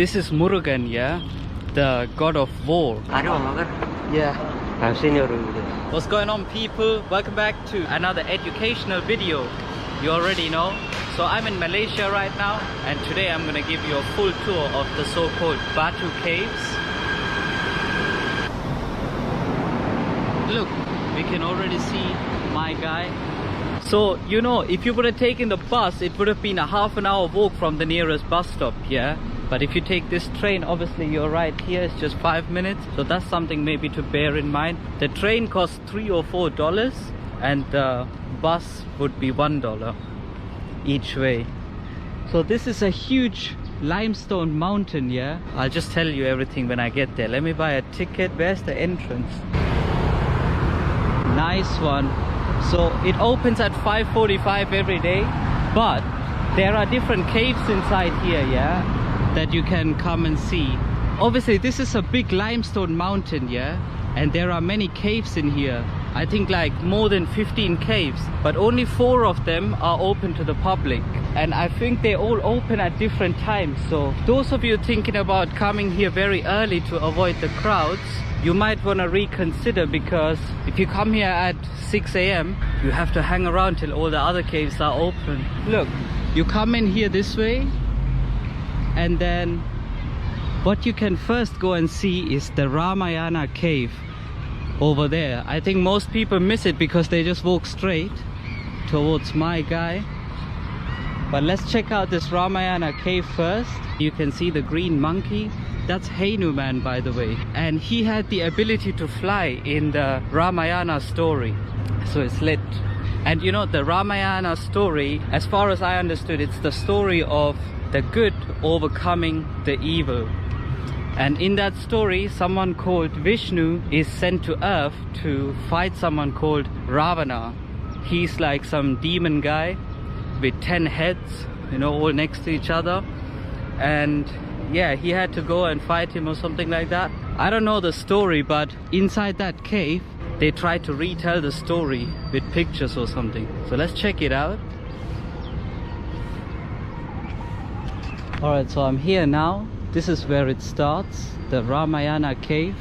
This is Murugan, yeah? The god of war. Yeah. I've seen your videos. What's going on, people? Welcome back to another educational video. You already know. So I'm in Malaysia right now, and today I'm gonna give you a full tour of the so-called Batu caves. Look, we can already see my guy. So, you know, if you would have taken the bus, it would have been a half an hour walk from the nearest bus stop, yeah? But if you take this train, obviously you're right here, it's just 5 minutes. So that's something maybe to bear in mind. The train costs $3 or $4, and the bus would be $1 each way. So this is a huge limestone mountain, yeah? I'll just tell you everything when I get there. Let me buy a ticket. Where's the entrance? Nice one. So it opens at 5:45 every day, but there are different caves inside here, yeah, that you can come and see. Obviously this is a big limestone mountain, yeah, and there are many caves in here. I think like more than 15 caves, but only 4 of them are open to the public, and I think they all open at different times. So those of you thinking about coming here very early to avoid the crowds, you might want to reconsider, because if you come here at 6 AM, you have to hang around till all the other caves are open. Look, you come in here this way, and then what you can first go and see is the Ramayana cave over there. I think most people miss it because they just walk straight towards my guy. But let's check out this Ramayana cave first. You can see the green monkey. That's Hanuman, by the way, and he had the ability to fly in the Ramayana story, so it's lit. And you know, the Ramayana story, as far as I understood, it's the story of the good overcoming the evil. And in that story, someone called Vishnu is sent to earth to fight someone called Ravana. He's like some demon guy with 10 heads, you know, all next to each other. And yeah, he had to go and fight him or something like that. I don't know the story, but inside that cave, they tried to retell the story with pictures or something. So let's check it out. Alright, so I'm here now. This is where it starts, the Ramayana cave.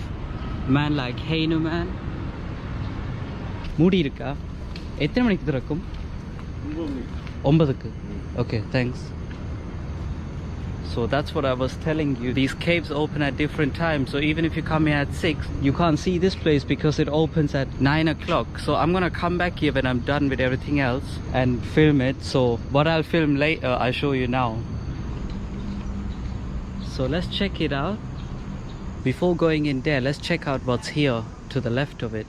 Man like Hanuman. மூடி இருக்கா? எத்தனை மணிக்கு திறக்கும்? 9க்கு. Okay, thanks. So that's what I was telling you. These caves open at different times. So even if you come here at 6, you can't see this place because it opens at 9 o'clock. So I'm gonna come back here when I'm done with everything else and film it. So what I'll film later, I'll show you now. So let's check it out. Before going in there, let's check out what's here to the left of it.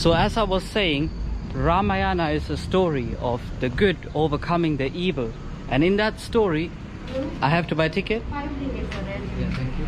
So as I was saying, Ramayana is a story of the good overcoming the evil. And in that story, I have to buy a ticket? 5 tickets for that. Yeah, thank you.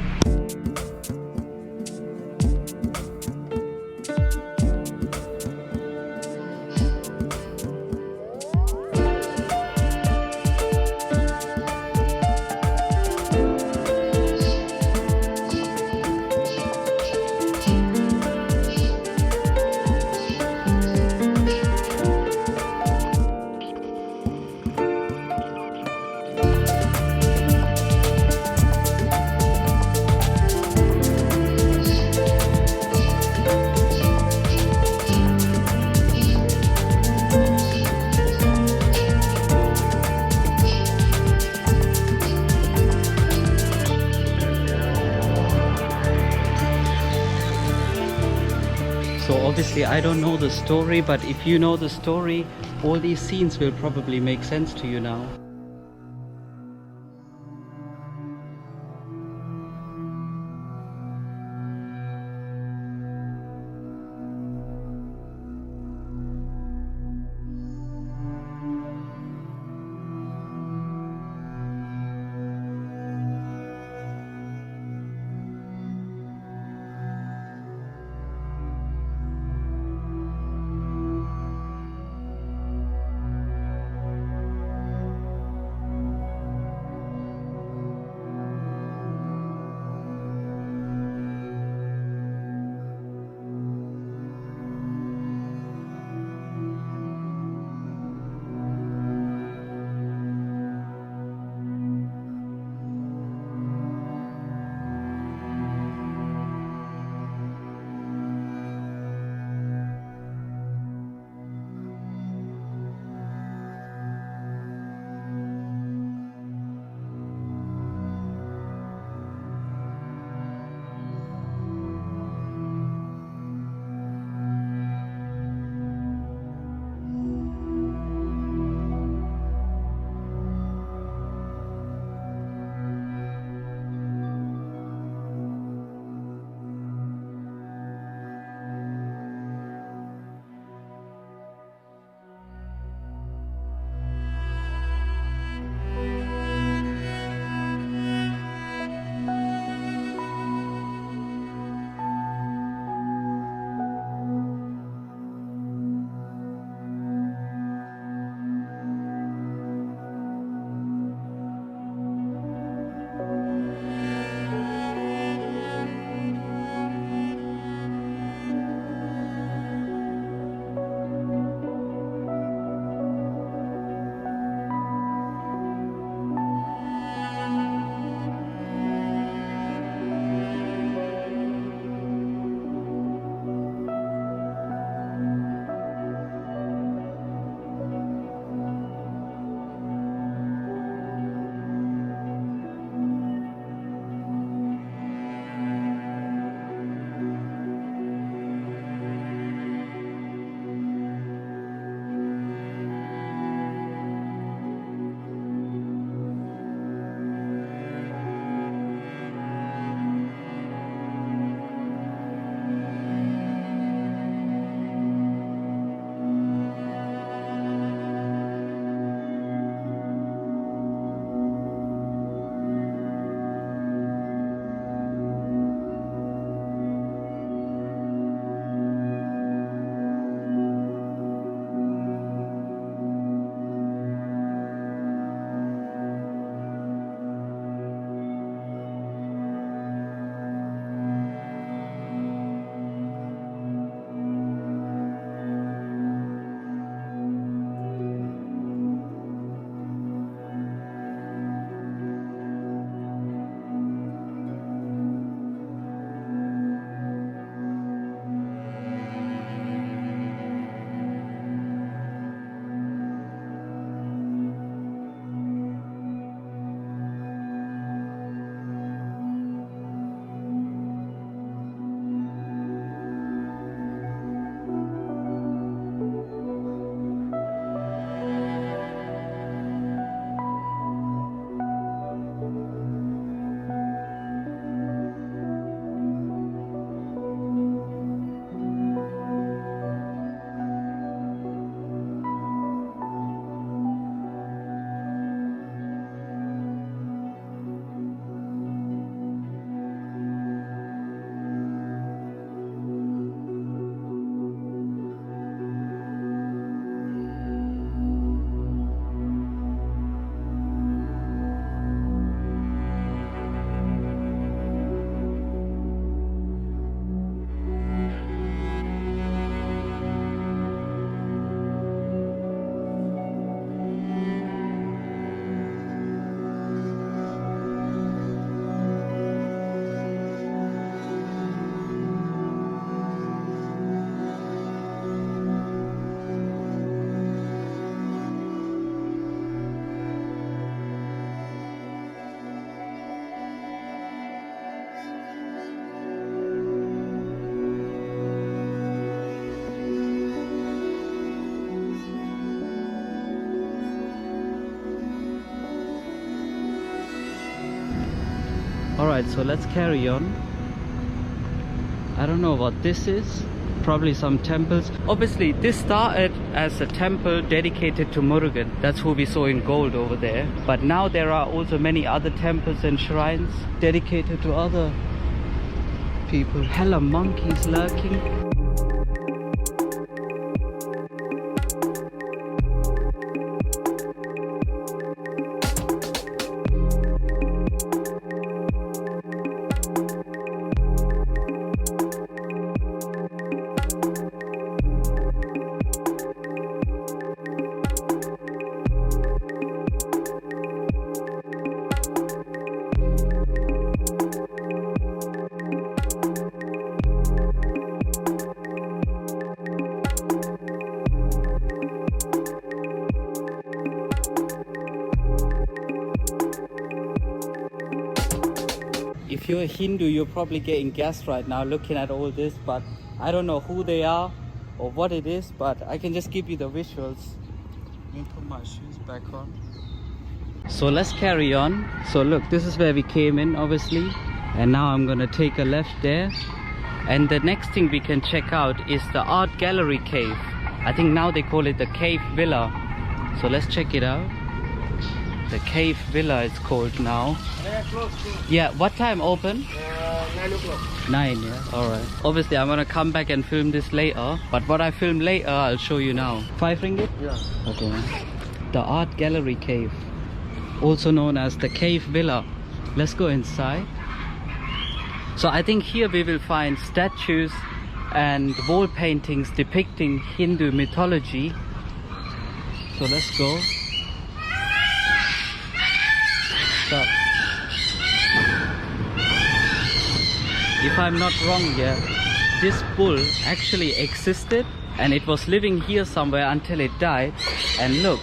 So obviously I don't know the story, but if you know the story, all these scenes will probably make sense to you now. Alright, so let's carry on. I don't know what this is. Probably some temples. Obviously, this started as a temple dedicated to Murugan. That's who we saw in gold over there. But now there are also many other temples and shrines dedicated to other people. Hella monkeys lurking. If you're a Hindu, you're probably getting gassed right now looking at all this, but I don't know who they are or what it is, but I can just give you the visuals. Let me put my shoes back on. So let's carry on. So look, this is where we came in, obviously, and now I'm gonna take a left there, and the next thing we can check out is the art gallery cave. I think now they call it the cave villa. So let's check it out. The cave villa it's called now. Yeah, what time open? 9 o'clock. 9, yeah, alright. Obviously I'm gonna come back and film this later, but what I film later I'll show you now. 5 ringgit? Yeah. Okay. The art gallery cave, also known as the cave villa. Let's go inside. So I think here we will find statues and wall paintings depicting Hindu mythology. So let's go. Stop. If I'm not wrong, yeah, this bull actually existed and it was living here somewhere until it died, and look,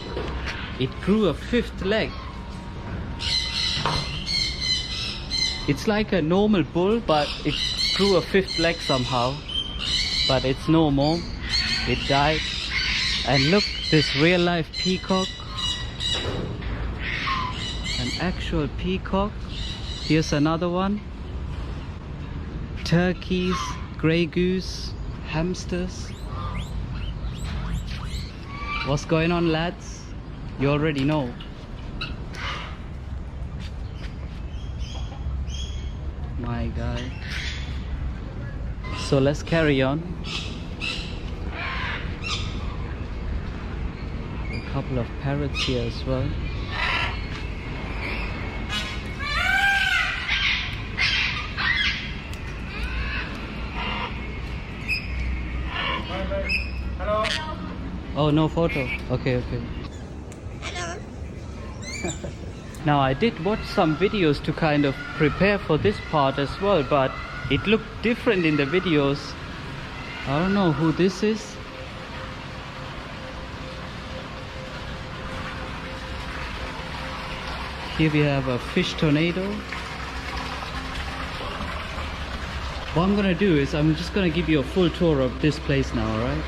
it grew a 5th leg. It's like a normal bull, but it grew a 5th leg somehow, but it's no more. It died. And look, this real life peacock, an actual peacock. Here's another one. Turkeys, grey goose, hamsters. What's going on, lads? You already know. My guy. So let's carry on. A couple of parrots here as well. Hello. Oh, no photo. Okay, okay. Hello. Now I did watch some videos to kind of prepare for this part as well, but it looked different in the videos. I don't know who this is. Here we have a fish tornado. What I'm gonna do is I'm just gonna give you a full tour of this place now, alright?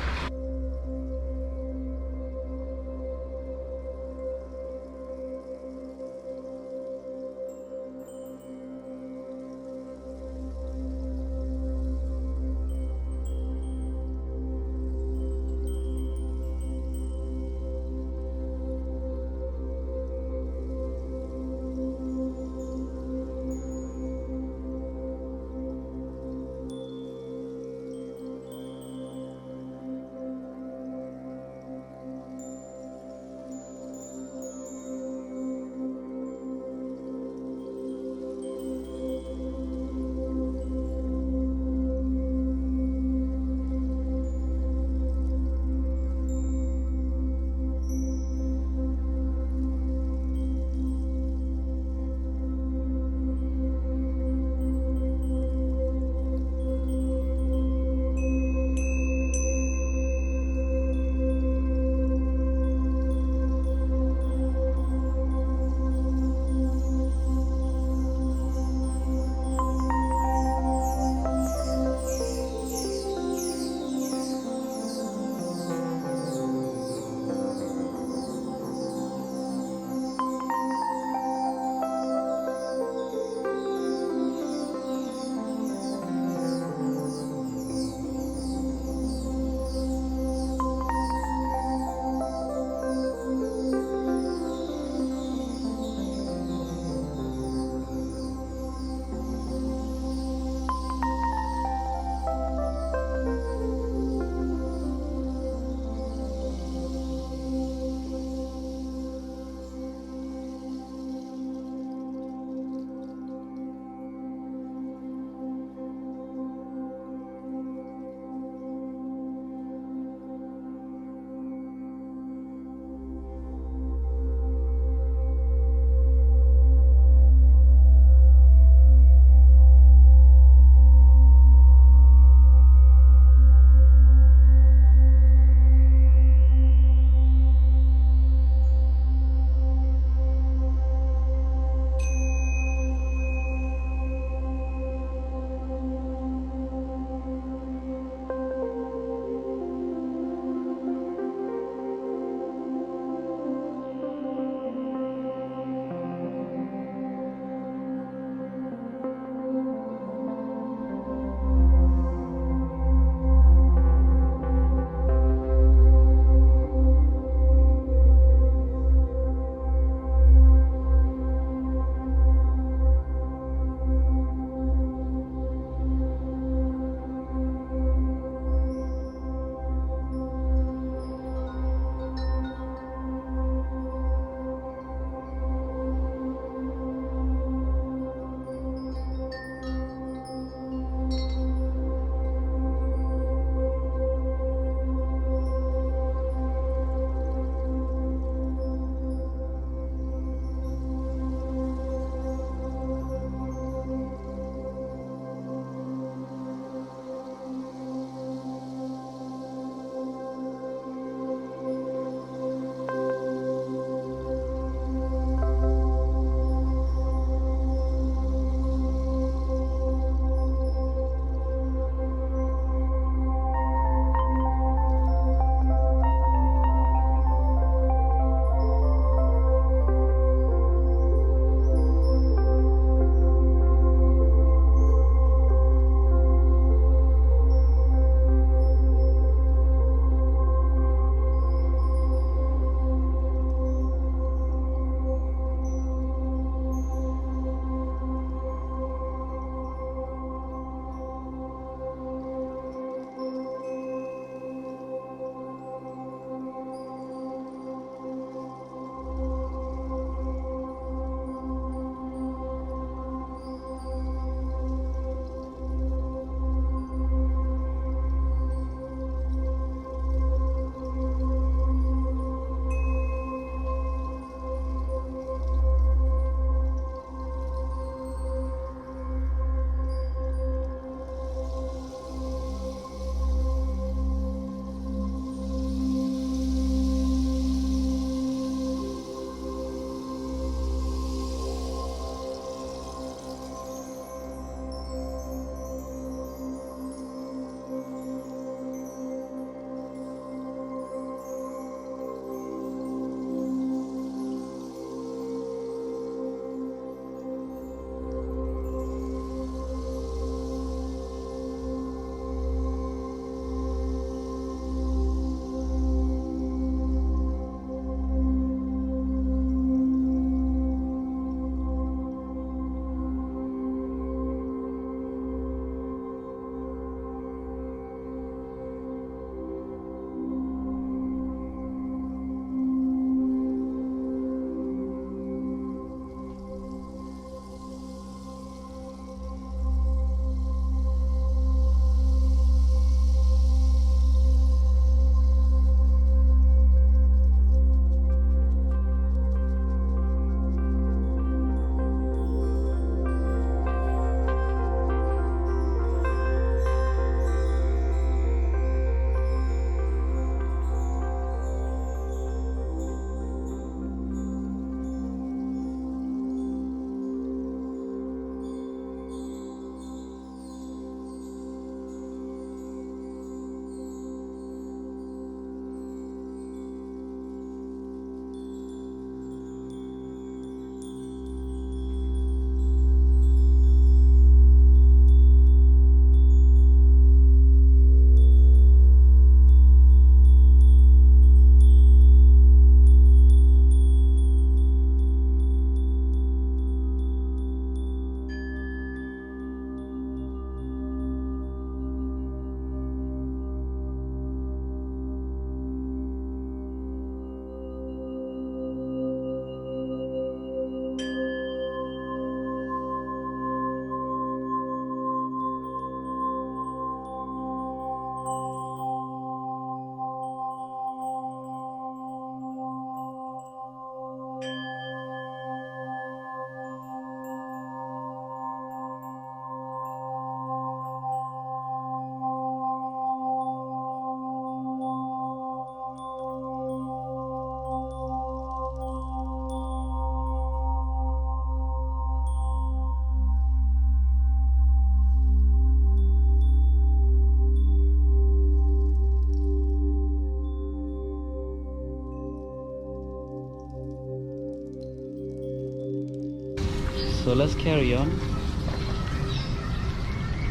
So let's carry on.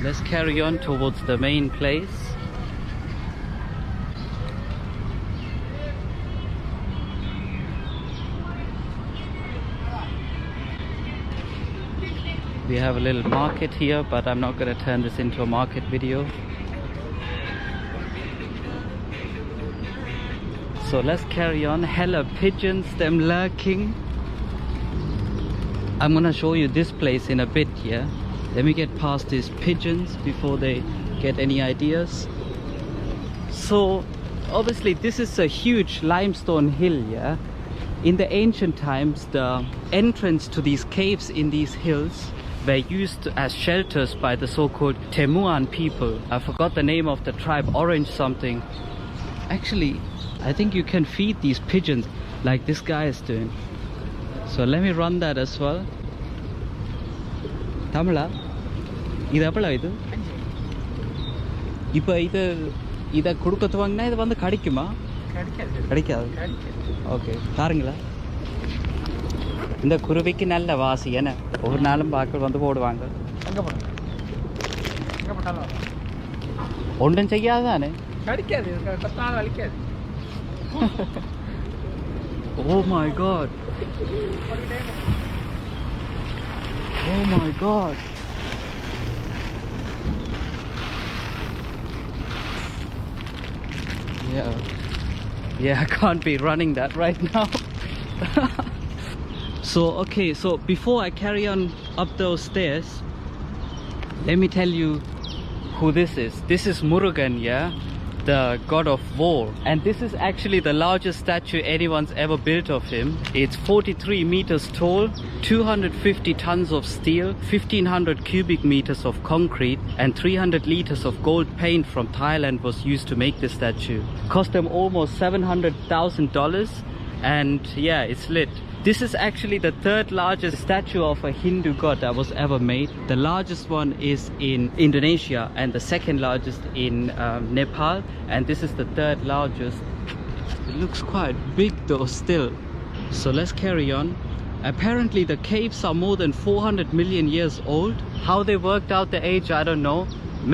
Let's carry on towards the main place. We have a little market here, but I'm not going to turn this into a market video. So let's carry on. Hella pigeons, them lurking. I'm gonna show you this place in a bit, yeah? Let me get past these pigeons before they get any ideas. So obviously this is a huge limestone hill, yeah? In the ancient times, the entrance to these caves in these hills were used as shelters by the so-called Temuan people. I forgot the name of the tribe, Orange something. Actually, I think you can feed these pigeons like this guy is doing. So let me run that as well. Tamila, இது எப்பளா இது? இப்போ இத கொடுக்கத்து வாங்கினா இது வந்து கிடைக்குமா? கிடைக்காது. Okay, பாருங்களா. இந்த குருவிக்கு நல்ல வாசி என்ன? ஒவ்வொரு நாளும் பாக்கள் வந்து போடுவாங்க. எங்க போட்டாலும் ஒன்றும் செய்யாதானே? கிடைக்காது, கத்தால வலிக்காது. Oh my god. Oh my god. Yeah, I can't be running that right now. So okay, so before I carry on up those stairs, let me tell you who this is. This is Murugan, yeah, the god of war, and this is actually the largest statue anyone's ever built of him. It's 43 meters tall, 250 tons of steel, 1500 cubic meters of concrete, and 300 liters of gold paint from Thailand was used to make this statue. Cost them almost $700,000, and yeah, it's lit. This is actually the third largest statue of a Hindu god that was ever made. The largest one is in Indonesia and the second largest in Nepal, and this is the third largest. It looks quite big though still. So let's carry on. Apparently the caves are more than 400 million years old. How they worked out the age, I don't know.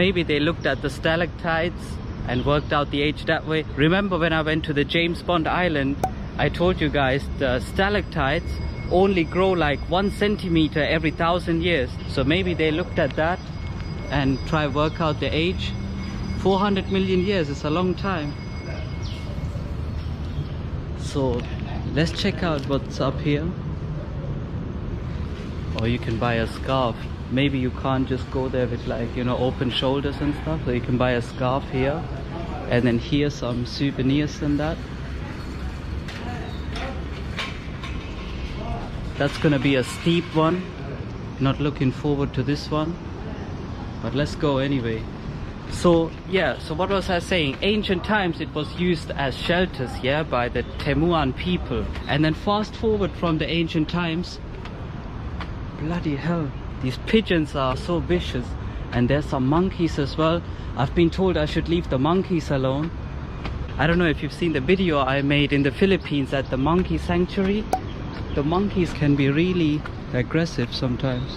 Maybe they looked at the stalactites and worked out the age that way. Remember when I went to the James Bond Island, I told you guys the stalactites only grow like 1 centimeter every 1,000 years. So maybe they looked at that and try work out the age. 400 million years is a long time. So let's check out what's up here. Or you can buy a scarf. Maybe you can't just go there with like, you know, open shoulders and stuff. So you can buy a scarf here. And then here some souvenirs and that. That's gonna be a steep one. Not looking forward to this one, but let's go anyway. So yeah, so what was I saying? Ancient times it was used as shelters, yeah, by the Temuan people. And then fast forward from the ancient times, bloody hell, these pigeons are so vicious. And there's some monkeys as well. I've been told I should leave the monkeys alone. I don't know if you've seen the video I made in the Philippines at the monkey sanctuary. The monkeys can be really aggressive sometimes.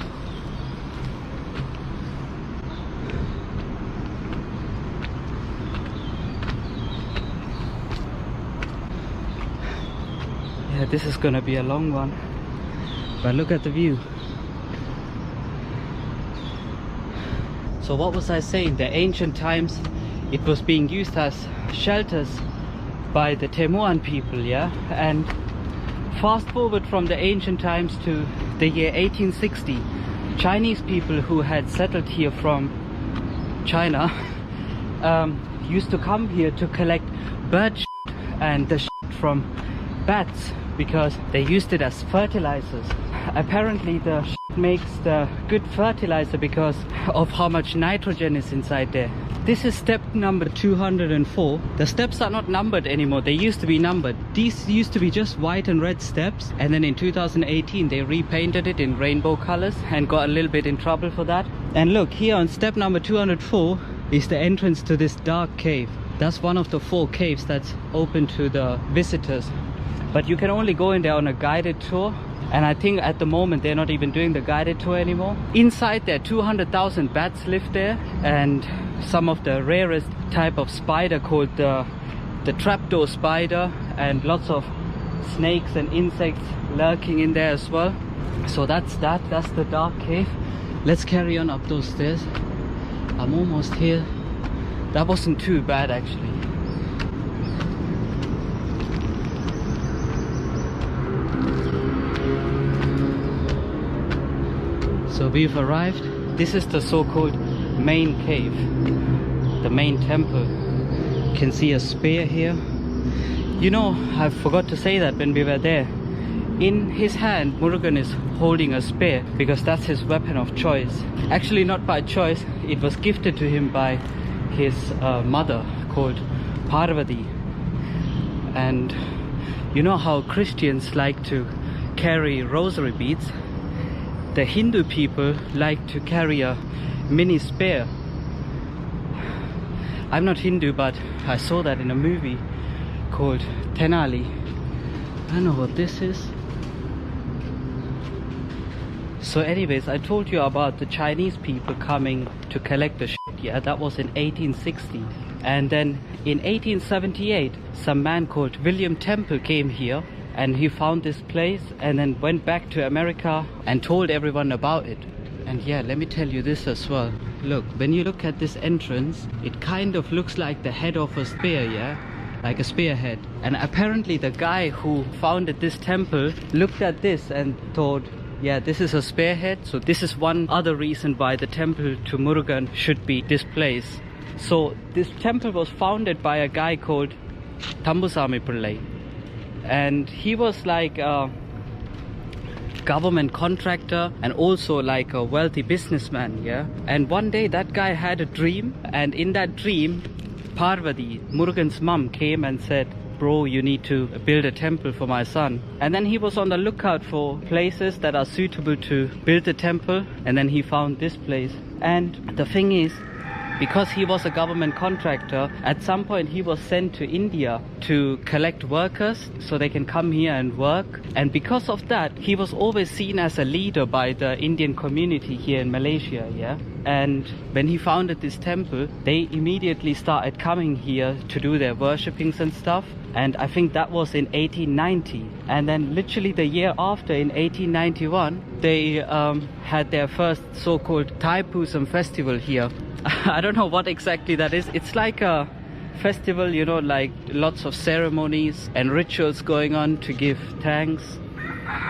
Yeah, this is gonna be a long one, but look at the view. So what was I saying? The ancient times it was being used as shelters by the Temuan people, yeah, and fast forward from the ancient times to the year 1860, Chinese people who had settled here from China used to come here to collect bird shit and the shit from bats because they used it as fertilizers. Apparently the shit makes the good fertilizer because of how much nitrogen is inside there. This is step number 204. The steps are not numbered anymore. They used to be numbered. These used to be just white and red steps, and then in 2018 they repainted it in rainbow colors and got a little bit in trouble for that. And look, here on step number 204 is the entrance to this dark cave. That's one of the 4 caves that's open to the visitors, but you can only go in there on a guided tour. And I think at the moment they're not even doing the guided tour anymore. Inside there, 200,000 bats live there, and some of the rarest type of spider called the trapdoor spider, and lots of snakes and insects lurking in there as well. So that's the dark cave. Let's carry on up those stairs. I'm almost here. That wasn't too bad actually. So we've arrived. This is the so-called main cave, the main temple. You can see a spear here. You know, I forgot to say that when we were there. In his hand, Murugan is holding a spear because that's his weapon of choice. Actually, not by choice. It was gifted to him by his mother called Parvati. And you know how Christians like to carry rosary beads? The Hindu people like to carry a mini spear. I'm not Hindu, but I saw that in a movie called Tenali. I don't know what this is. So anyways, I told you about the Chinese people coming to collect the shit. Yeah, that was in 1860. And then in 1878, some man called William Temple came here, and he found this place and then went back to America and told everyone about it. And yeah, let me tell you this as well. Look, when you look at this entrance, it kind of looks like the head of a spear, yeah? Like a spearhead. And apparently the guy who founded this temple looked at this and thought, yeah, this is a spearhead. So this is one other reason why the temple to Murugan should be this place. So this temple was founded by a guy called Thambusami Pillai. And he was like a government contractor and also like a wealthy businessman, yeah. And one day that guy had a dream, and in that dream Parvati, Murugan's mom, came and said, bro, you need to build a temple for my son. And then he was on the lookout for places that are suitable to build a temple, and then he found this place. And the thing is, because he was a government contractor, at some point he was sent to India to collect workers so they can come here and work. And because of that, he was always seen as a leader by the Indian community here in Malaysia, yeah? And when he founded this temple, they immediately started coming here to do their worshippings and stuff. And I think that was in 1890. And then literally the year after, in 1891, they had their first so-called Thaipusam festival here. I don't know what exactly that is. It's like a festival, you know, like lots of ceremonies and rituals going on to give thanks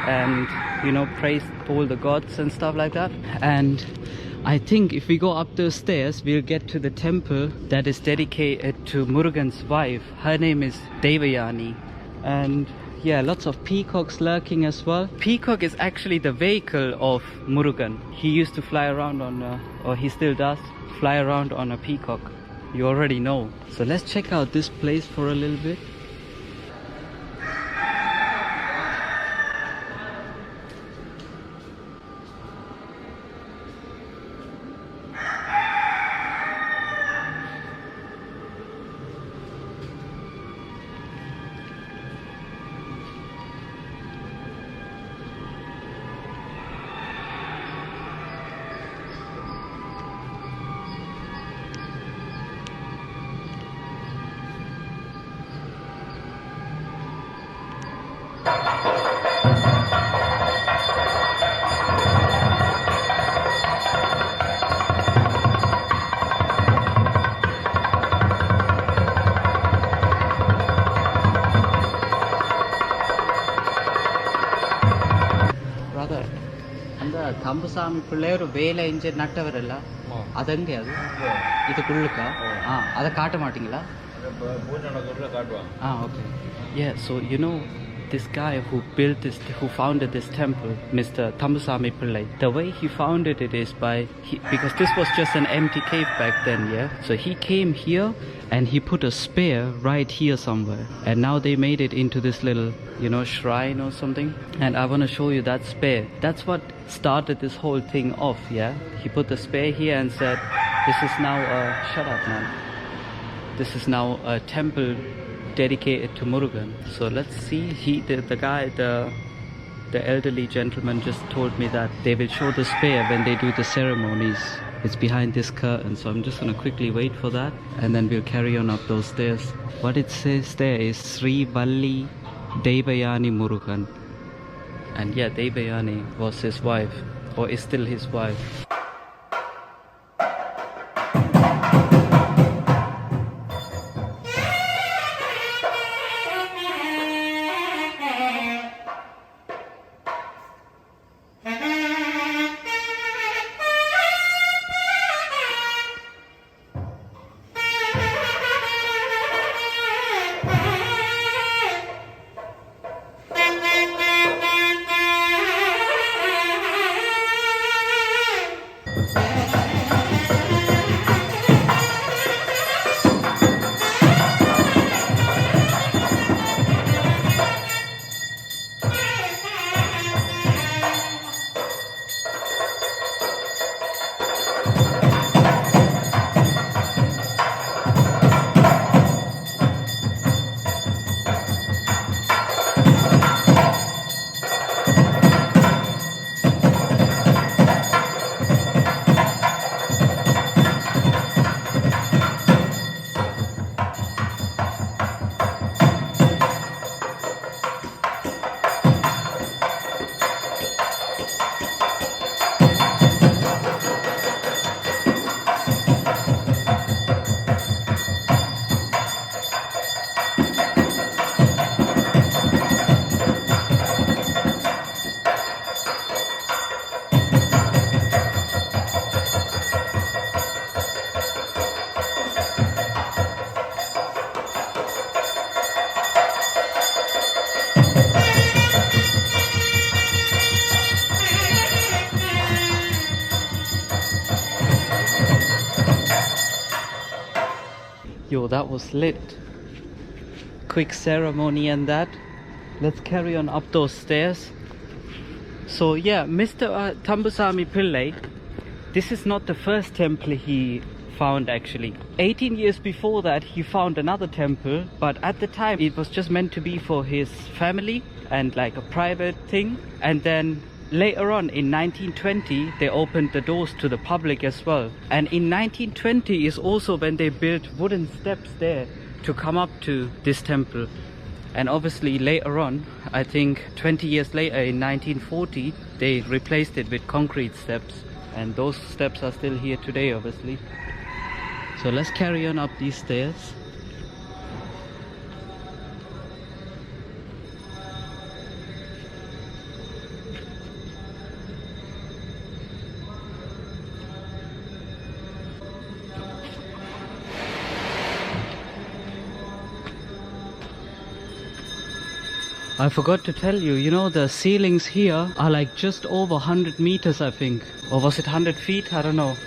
and, you know, praise all the gods and stuff like that. And I think if we go up those stairs, we'll get to the temple that is dedicated to Murugan's wife. Her name is Devayani. And yeah, lots of peacocks lurking as well. Peacock is actually the vehicle of Murugan. He used to fly around on, or he still does, fly around on a peacock. You already know. So let's check out this place for a little bit. Thambusami Pillai வேலை இஞ்ச நட்டவரல்ல அதங்க அது இதுக்குள்ளக்க அத காட்ட மாட்டீங்களா okay. Yeah, so you know this guy who built this, who founded this temple, Mr. Thambusami Pillai, the way he founded it is by because this was just an empty cave back then, yeah. So he came here and he put a spear right here somewhere, and now they made it into this little, you know, shrine or something. And I want to show you that spear. That's what started this whole thing off, yeah. He put the spear here and said, this is now a shut up, man. This is now a temple dedicated to Murugan. So let's see, the guy, the the elderly gentleman just told me that they will show the spear when they do the ceremonies. It's behind this curtain, so I'm just gonna quickly wait for that and then we'll carry on up those stairs. What it says there is Sri Valli Devayani Murugan. And yeah, Devayani was his wife, or is still his wife. Yo, that was lit. Quick ceremony and that. Let's carry on up those stairs. So yeah, Mr. Tambusami Pillai, this is not the first temple he found actually. 18 years before that he found another temple, but at the time it was just meant to be for his family and like a private thing. And then later on in 1920 they opened the doors to the public as well. And in 1920 is also when they built wooden steps there to come up to this temple. And obviously later on, I think 20 years later in 1940, they replaced it with concrete steps. And those steps are still here today obviously. So let's carry on up these stairs. I forgot to tell you, you know, the ceilings here are like just over 100 meters I think. Or was it 100 feet? I don't know.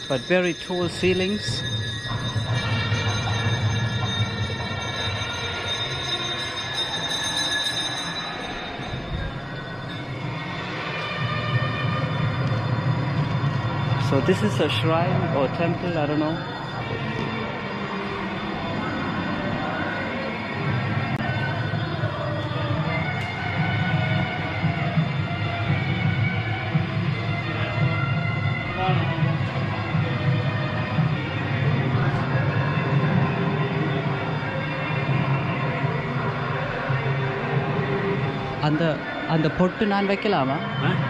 But very tall ceilings. So this is a shrine or temple, I don't know. அந்த பொட்டு நான் வைக்கலாமா?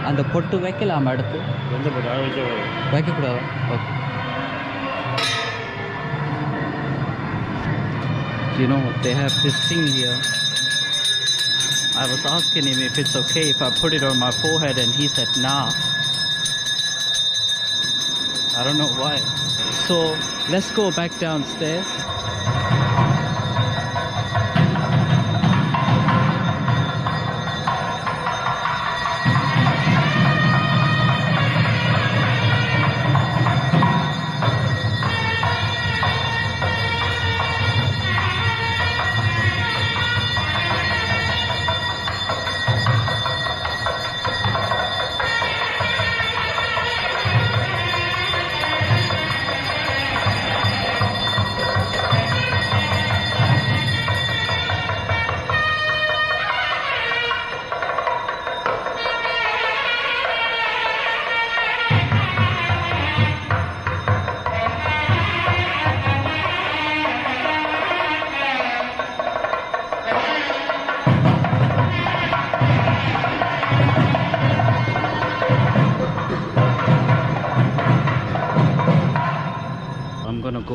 அந்த பொட்டு வைக்கலாமா அடுத்து? எந்த பொட்டு? வைக்கக்கூடாதா? Okay. You know, they have this thing here. I was asking him if it's okay if I put it on my forehead and he said nah. I don't know why. So let's go back downstairs.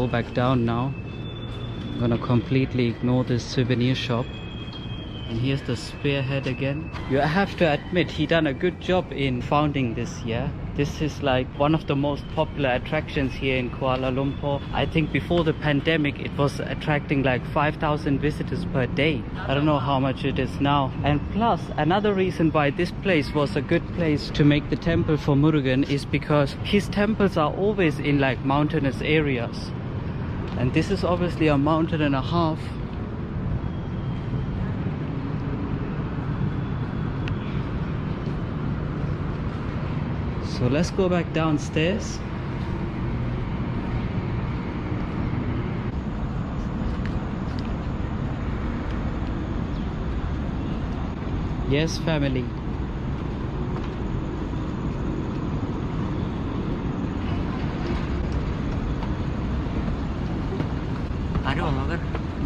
go back down now. I'm gonna completely ignore this souvenir shop. And here's the spearhead again. You have to admit, he done a good job in founding this, yeah? This is like one of the most popular attractions here in Kuala Lumpur. I think before the pandemic, it was attracting like 5,000 visitors per day. I don't know how much it is now. And plus, another reason why this place was a good place to make the temple for Murugan is because his temples are always in like mountainous areas. And this is obviously a mountain and a half. So let's go back downstairs. Yes, family.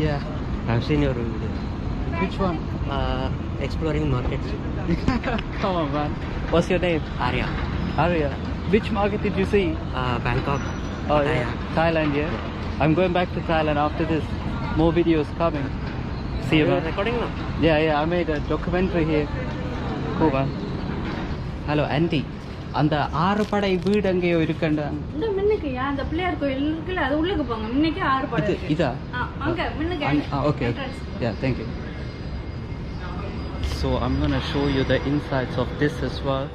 Yeah. I've seen your video. Which one? Exploring markets. Come on, man. What's your name? Arya. Arya. Which market did you see? Bangkok. Oh, yeah. Thailand, yeah. I'm going back to Thailand after this. More videos coming. See you, Are you man. recording now? Yeah, I made a documentary here. Cool, man. Hello, Auntie. அந்த ஆறு படை வீடு அங்கேயோ இருக்கண்டாங்க. இந்த மின்னுக்குயா அந்த பிள்ளையார் கோயில் இருக்குல்ல அது உள்ளுக்கு போங்க. மின்னுக்கு ஆறு படை இருக்கு. இதா? அங்க மின்னுக்கு. Okay. Yeah, thank you. So I'm gonna show you the insides of this as well.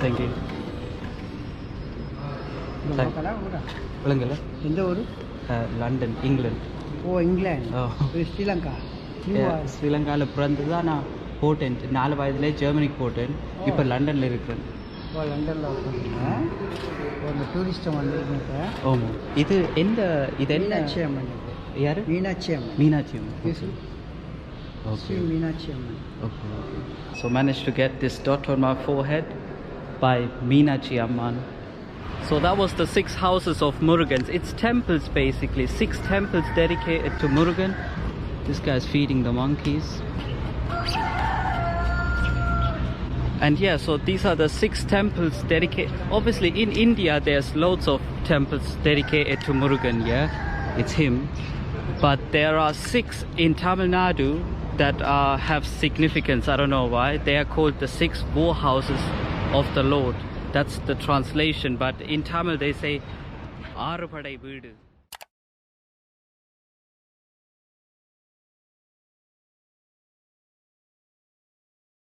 Thank you. விளங்கல எந்த ஊரு? லண்டன், இங்கிலாந்து. ஓ, இங்கிலாந்து. ஸ்ரீலங்கா. ஸ்ரீலங்காவில் பிறந்து தான் நான் போட்டேன். 4 வயதுலேயே ஜெர்மனிக்கு போட்டேன். இப்போ லண்டனில் இருக்கிறேன். ஓ, லண்டனில் இருக்கீங்க. ஒரு டூரிஸ்ட்டை வந்திருக்கீங்க. ஆமாம். இது என்ன? இது என்ன? மீனாட்சி அம்மன். யார்? Meenakshi Amman. Meenakshi Amman. Okay. Meenakshi Amman. Okay. So managed to get this dot on my forehead by Meenakshi Amman. So that was the 6 houses of Murugans. It's temples basically. 6 temples dedicated to Murugan. This guy's feeding the monkeys. And yeah, so these are the 6 temples dedicated. Obviously in India there's loads of temples dedicated to Murugan, yeah? It's him. But there are 6 in Tamil Nadu that have significance. I don't know why. They are called the 6 war houses of the Lord. That's the translation. But in Tamil they say Aru Padai Veedu.